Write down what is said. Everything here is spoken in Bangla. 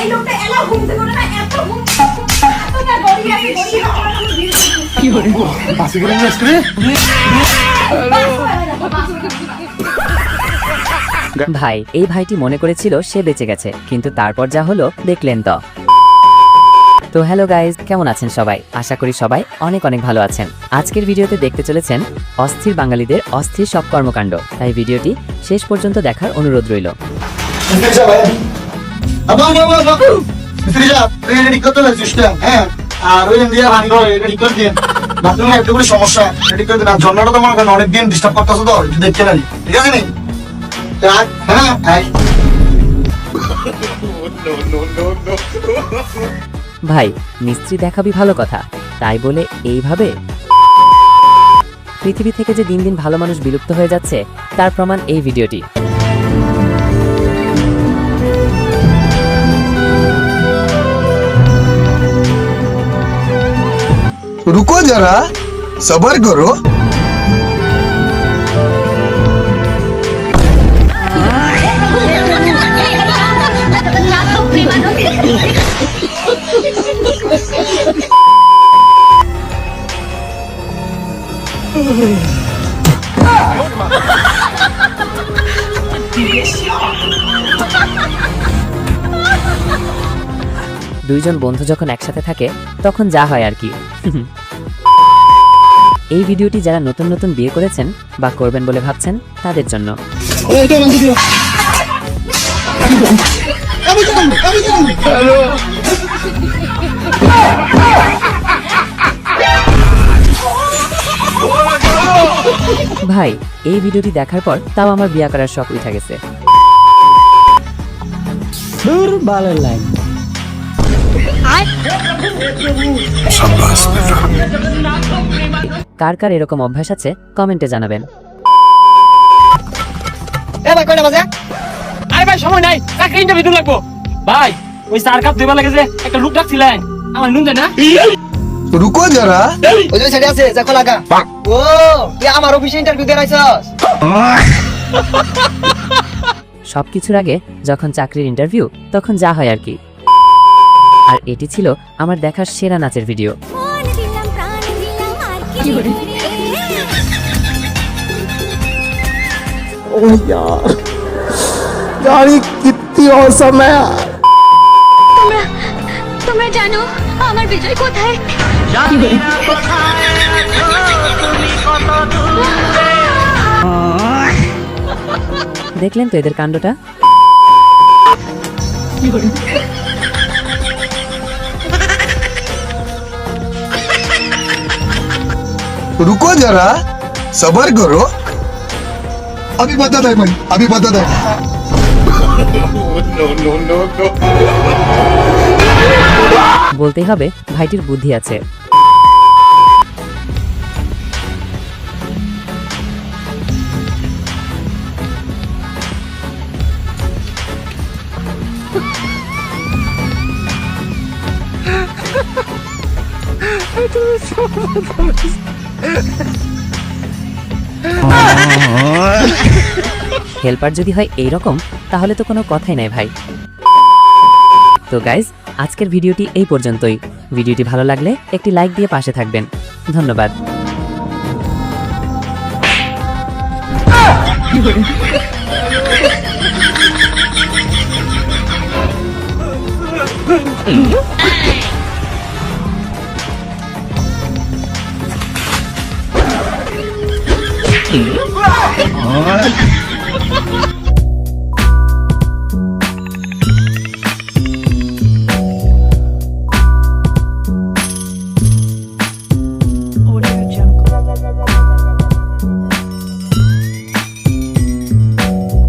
এই লোকটা এলা ঘুম থেকে ওঠে না, এত ঘুম এতটা গড়ি আছে গড়ি কি করে বাসে গেলাম আজকে ভাই এই ভাইটি মনে করেছিল সে বেঁচে গেছে, কিন্তু তারপর যা হলো দেখলেন তো। তো হ্যালো গাইজ, কেমন আছেন সবাই? আশা করি সবাই অনেক অনেক ভালো আছেন। আজকের ভিডিওতে দেখতে চলেছেন অস্থির বাঙালিদের অস্থির সব কর্মকাণ্ড, তাই ভিডিওটি শেষ পর্যন্ত দেখার অনুরোধ রইল। অনেকদিন ডিস্টার্ব করতেছো তো, দেখতে না ঠিক আছে নি? ভাই মিস্ত্রি দেখাবি ভালো কথা, তাই বলে এইভাবে? পৃথিবী থেকে যে দিন দিন ভালো মানুষ বিলুপ্ত হয়ে যাচ্ছে তার প্রমাণ এই ভিডিওটি। रुको जरा सबर करो। দুইজন বন্ধু যখন একসাথে থাকে তখন যা হয় আর কি। এই ভিডিওটি যারা নতুন নতুন বিয়ে করেছেন বা করবেন বলে ভাবছেন তাদের জন্য। ভাই এই ভিডিওটি দেখার পর তাও আমার বিয়ে করার শখ উঠে গেছে। কার কার এরকম অভ্যাস আছে কমেন্টে জানাবেন। আরে ভাই সময় নাই, চাকরি ইন্টারভিউ লাগবো। ভাই ওই 4 কাপ দিবা লাগে যে একটা লোক ডাকছিলেন, আমার নুন দেয় না। रुको जरा ওই যে সাইডে আছে যা লাগা। ও তুই আমার অফিসে ইন্টারভিউ দিয়ে আইছস? সবকিছুর আগে যখন চাকরির ইন্টারভিউ তখন যা হয় আর কি। আর এটি ছিল আমার দেখার সেরা নাচের ভিডিও। ओह यार यार ये कितनी औसम है यार। তোমরা জানো আমার বিজয় কোথায়? দেখলেন তো এদের কাণ্ডটা। रुको जरा सबर करो, अभी बता दे भाई, अभी बता दे। বলতেই হবে ভাইটির বুদ্ধি আছে। হেল্পার যদি হয় এইরকম তাহলে তো কোনো কথাই নাই ভাই। তো গাইজ আজকের ভিডিওটি এই পর্যন্তই। ভিডিওটি ভালো লাগলে একটি লাইক দিয়ে পাশে থাকবেন। ধন্যবাদ।